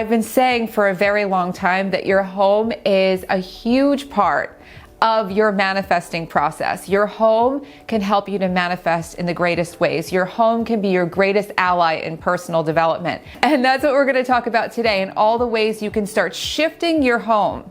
I've been saying for a very long time that your home is a huge part of your manifesting process. Your home can help you to manifest in the greatest ways. Your home can be your greatest ally in personal development. And that's what we're going to talk about today, and all the ways you can start shifting your home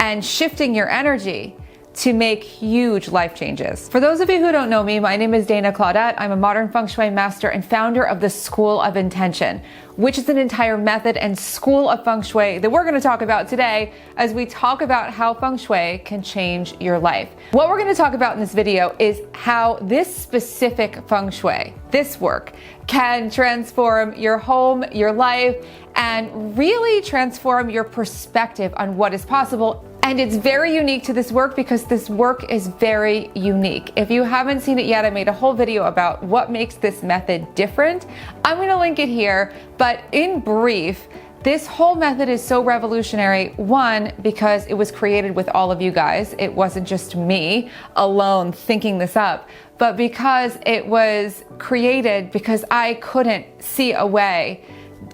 and shifting your energy to make huge life changes. For those of you who don't know me, my name is Claudat. I'm a modern Feng Shui master and founder of the School of Intention, which is an entire method and school of Feng Shui that we're going to talk about today as we talk about how Feng Shui can change your life. What we're going to talk about in this video is how this specific Feng Shui, this work, can transform your home, your life, and really transform your perspective on what is possible. And it's very unique to this work because this work is very unique. If you haven't seen it yet, I made a whole video about what makes this method different. I'm going to link it here, but in brief, this whole method is so revolutionary. One, because it was created with all of you guys. It wasn't just me alone thinking this up, but because it was created because I couldn't see a way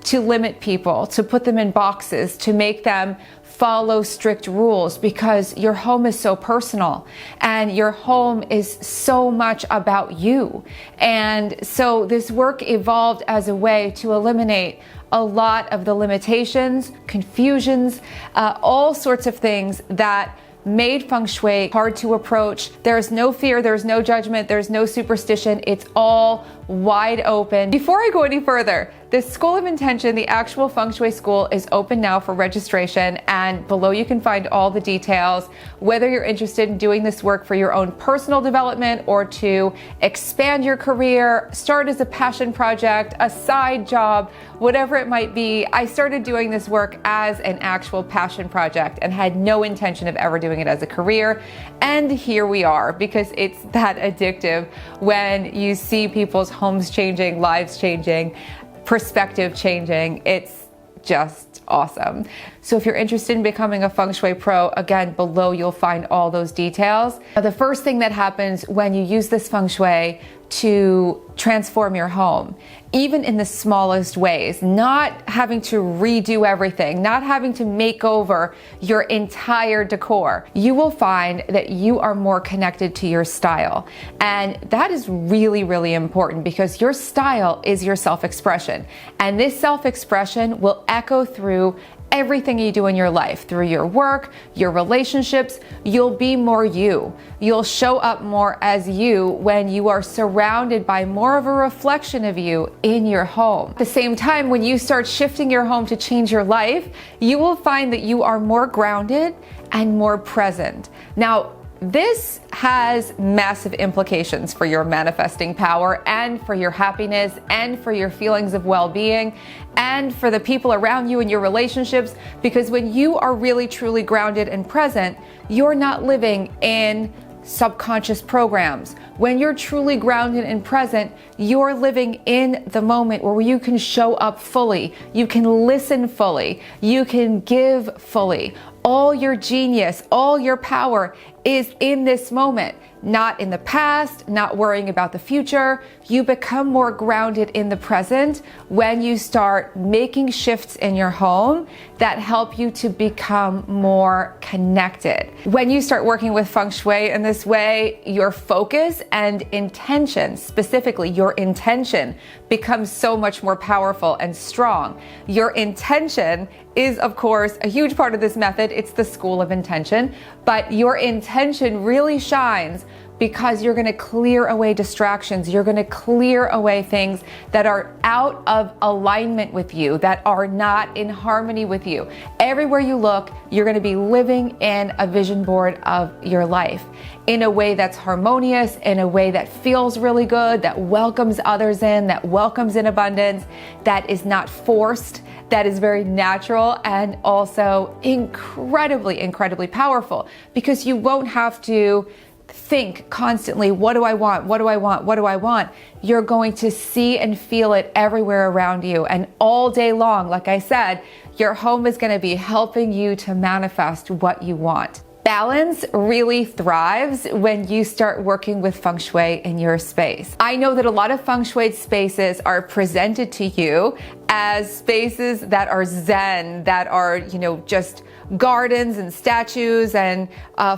to limit people, to put them in boxes, to make them follow strict rules, because your home is so personal and your home is so much about you. And so this work evolved as a way to eliminate a lot of the limitations, confusions, all sorts of things that made Feng Shui hard to approach. There's no fear, there's no judgment, there's no superstition. It's all wide open. Before I go any further, the School of Intention, the actual Feng Shui school, is open now for registration, and below you can find all the details, whether you're interested in doing this work for your own personal development or to expand your career, start as a passion project, a side job, whatever it might be. I started doing this work as an actual passion project and had no intention of ever doing it as a career. And here we are, because it's that addictive when you see people's homes changing, lives changing, perspective changing. It's just awesome. So if you're interested in becoming a Feng Shui pro, again, below you'll find all those details. The first thing that happens when you use this Feng Shui to transform your home, even in the smallest ways, not having to redo everything, not having to make over your entire decor, you will find that you are more connected to your style. And that is really, really important, because your style is your self-expression. And this self-expression will echo through everything you do in your life, through your work, your relationships. You'll be more you. You'll show up more as you when you are surrounded by more of a reflection of you in your home. At the same time, when you start shifting your home to change your life, you will find that you are more grounded and more present. Now, this has massive implications for your manifesting power and for your happiness and for your feelings of well-being and for the people around you and your relationships, because when you are really truly grounded and present, you're not living in subconscious programs. When you're truly grounded and present, you're living in the moment where you can show up fully, you can listen fully, you can give fully. All your genius, all your power is in this moment, not in the past, not worrying about the future. You become more grounded in the present when you start making shifts in your home that help you to become more connected. When you start working with Feng Shui in this way, your focus and intention, specifically your intention, becomes so much more powerful and strong. Your intention is, of course, a huge part of this method. It's the School of Intention, but your intention really shines because you're going to clear away distractions. You're going to clear away things that are out of alignment with you, that are not in harmony with you. Everywhere you look, you're going to be living in a vision board of your life in a way that's harmonious, in a way that feels really good, that welcomes others in, that welcomes in abundance, that is not forced, that is very natural, and also incredibly, incredibly powerful, because you won't have to think constantly, what do I want? What do I want? What do I want? You're going to see and feel it everywhere around you. And all day long, like I said, your home is going to be helping you to manifest what you want. Balance really thrives when you start working with Feng Shui in your space. I know that a lot of Feng Shui spaces are presented to you as spaces that are zen, that are, just gardens and statues and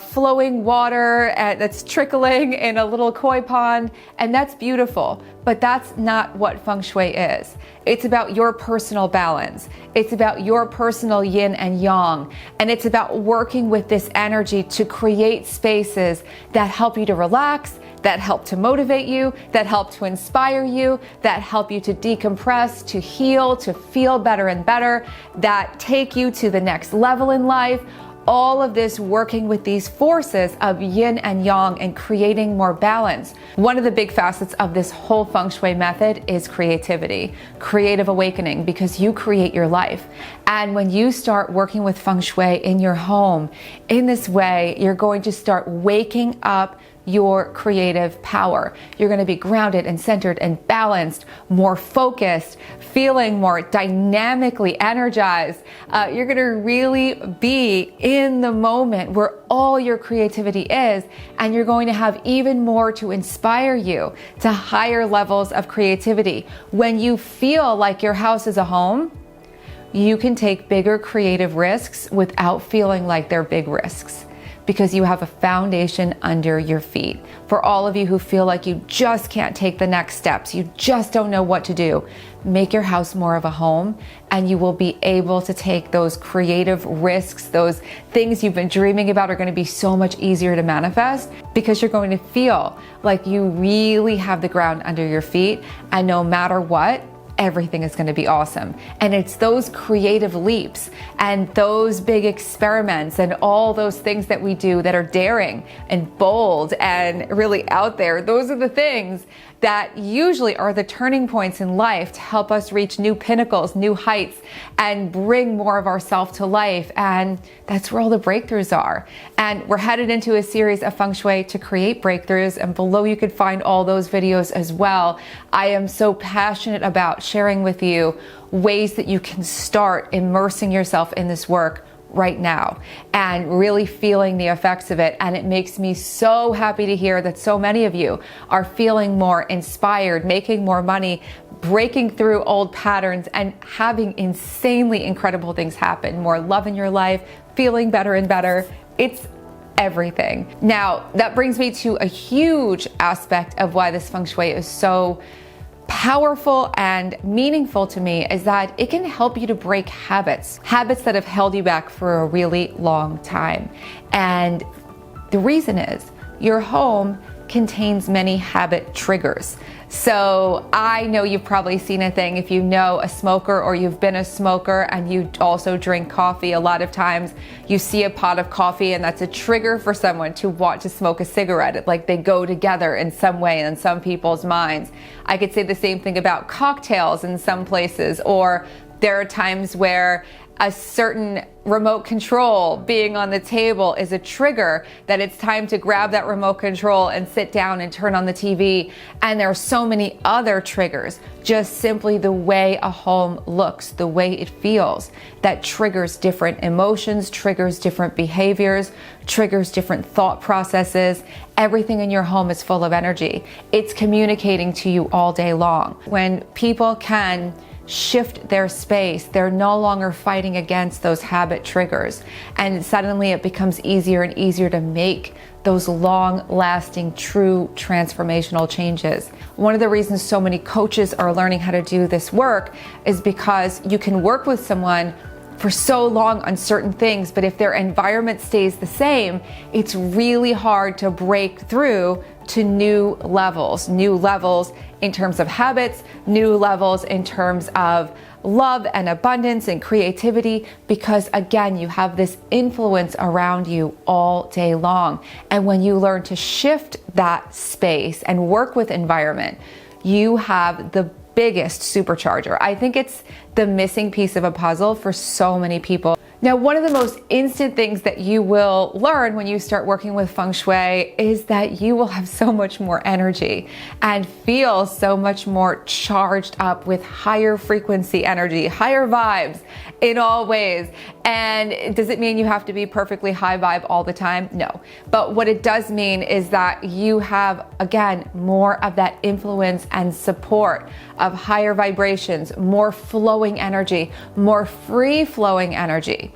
flowing water that's trickling in a little koi pond, and that's beautiful. But that's not what Feng Shui is. It's about your personal balance. It's about your personal yin and yang. And it's about working with this energy to create spaces that help you to relax, that help to motivate you, that help to inspire you, that help you to decompress, to heal, to feel better and better, that take you to the next level in life. All of this working with these forces of yin and yang and creating more balance. One of the big facets of this whole Feng Shui method is creativity, creative awakening, because you create your life. And when you start working with Feng Shui in your home, in this way, you're going to start waking up your creative power. You're going to be grounded and centered and balanced, more focused, feeling more dynamically energized. You're going to really be in the moment where all your creativity is, and you're going to have even more to inspire you to higher levels of creativity. When you feel like your house is a home, you can take bigger creative risks without feeling like they're big risks, because you have a foundation under your feet. For all of you who feel like you just can't take the next steps, you just don't know what to do, make your house more of a home, and you will be able to take those creative risks. Those things you've been dreaming about are going to be so much easier to manifest, because you're going to feel like you really have the ground under your feet, and no matter what, everything is going to be awesome. And it's those creative leaps and those big experiments and all those things that we do that are daring and bold and really out there. Those are the things that usually are the turning points in life to help us reach new pinnacles, new heights, and bring more of ourselves to life. And that's where all the breakthroughs are. And we're headed into a series of Feng Shui to create breakthroughs, and below you could find all those videos as well. I am so passionate about sharing with you ways that you can start immersing yourself in this work right now and really feeling the effects of it. And it makes me so happy to hear that so many of you are feeling more inspired, making more money, breaking through old patterns, and having insanely incredible things happen. More love in your life, feeling better and better. It's everything. Now, that brings me to a huge aspect of why this Feng Shui is so powerful and meaningful to me, is that it can help you to break habits that have held you back for a really long time. And the reason is your home contains many habit triggers. So I know you've probably seen a thing, if you know a smoker or you've been a smoker and you also drink coffee, a lot of times you see a pot of coffee and that's a trigger for someone to want to smoke a cigarette. Like they go together in some way in some people's minds. I could say the same thing about cocktails in some places, or there are times where a certain remote control being on the table is a trigger that it's time to grab that remote control and sit down and turn on the TV. And there are so many other triggers, just simply the way a home looks, the way it feels, that triggers different emotions, triggers different behaviors, triggers different thought processes. Everything in your home is full of energy. It's communicating to you all day long. When people can shift their space, they're no longer fighting against those habit triggers, and suddenly it becomes easier and easier to make those long-lasting, true transformational changes. One of the reasons so many coaches are learning how to do this work is because you can work with someone for so long on certain things, but if their environment stays the same, it's really hard to break through to new levels in terms of habits, new levels in terms of love and abundance and creativity, because again, you have this influence around you all day long. And when you learn to shift that space and work with environment, you have the biggest supercharger. I think it's the missing piece of a puzzle for so many people. Now, one of the most instant things that you will learn when you start working with Feng Shui is that you will have so much more energy and feel so much more charged up with higher frequency energy, higher vibes in all ways. And does it mean you have to be perfectly high vibe all the time? No. But what it does mean is that you have, again, more of that influence and support of higher vibrations, more flowing energy, more free flowing energy,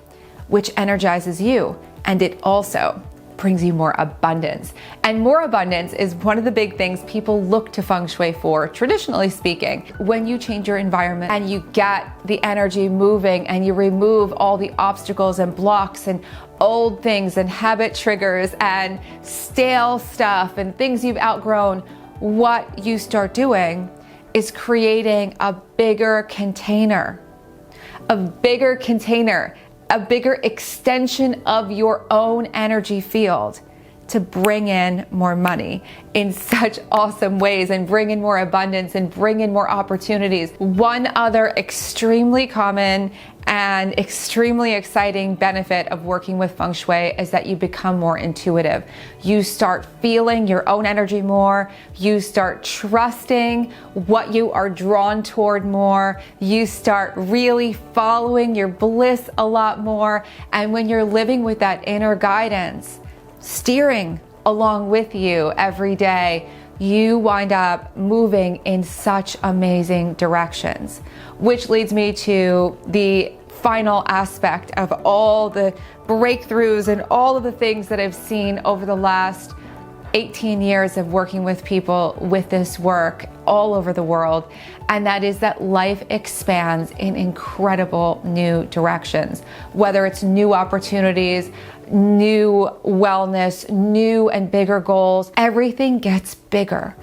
which energizes you, and it also brings you more abundance. And more abundance is one of the big things people look to Feng Shui for, traditionally speaking. When you change your environment and you get the energy moving and you remove all the obstacles and blocks and old things and habit triggers and stale stuff and things you've outgrown, what you start doing is creating a bigger container, a bigger extension of your own energy field to bring in more money in such awesome ways and bring in more abundance and bring in more opportunities. One other extremely common and extremely exciting benefit of working with Feng Shui is that you become more intuitive. You start feeling your own energy more. You start trusting what you are drawn toward more. You start really following your bliss a lot more. And when you're living with that inner guidance, steering along with you every day, you wind up moving in such amazing directions. Which leads me to the final aspect of all the breakthroughs and all of the things that I've seen over the last 18 years of working with people with this work all over the world, and that is that life expands in incredible new directions. Whether it's new opportunities, new wellness, new and bigger goals, everything gets bigger.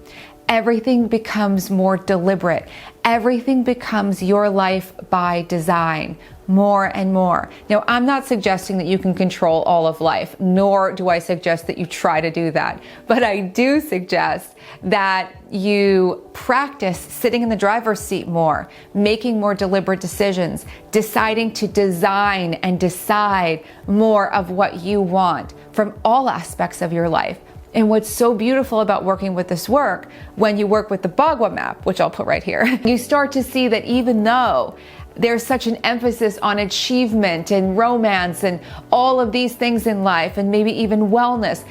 Everything becomes more deliberate. Everything becomes your life by design, more and more. Now, I'm not suggesting that you can control all of life, nor do I suggest that you try to do that. But I do suggest that you practice sitting in the driver's seat more, making more deliberate decisions, deciding to design and decide more of what you want from all aspects of your life. And what's so beautiful about working with this work, when you work with the Bagua map, which I'll put right here, you start to see that even though there's such an emphasis on achievement and romance and all of these things in life, and maybe even wellness,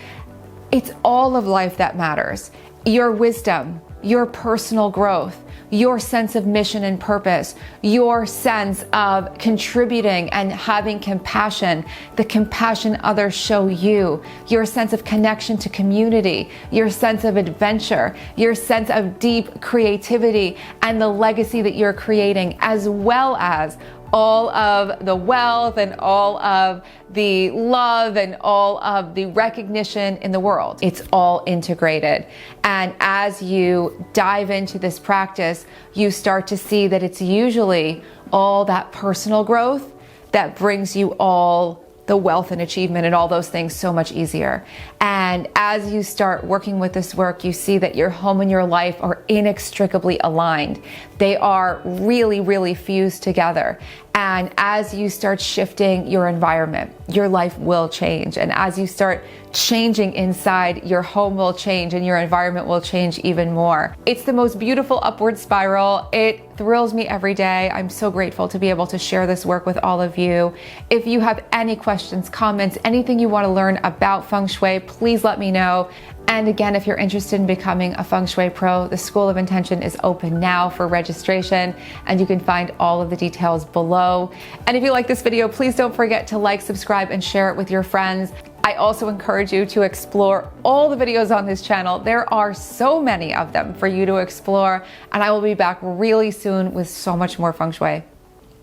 it's all of life that matters. Your wisdom, your personal growth, your sense of mission and purpose, your sense of contributing and having compassion, the compassion others show you, your sense of connection to community, your sense of adventure, your sense of deep creativity, and the legacy that you're creating, as well as all of the wealth and all of the love and all of the recognition in the world. It's all integrated. And as you dive into this practice, you start to see that it's usually all that personal growth that brings you all the wealth and achievement and all those things so much easier. And as you start working with this work, you see that your home and your life are inextricably aligned. They are really, really fused together. And as you start shifting your environment, your life will change. And as you start changing inside, your home will change and your environment will change even more. It's the most beautiful upward spiral. It thrills me every day. I'm so grateful to be able to share this work with all of you. If you have any questions, comments, anything you want to learn about Feng Shui, please let me know. And again, if you're interested in becoming a Feng Shui pro, the School of Intention is open now for registration, and you can find all of the details below. And if you like this video, please don't forget to like, subscribe, and share it with your friends. I also encourage you to explore all the videos on this channel. There are so many of them for you to explore, and I will be back really soon with so much more Feng Shui.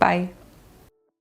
Bye.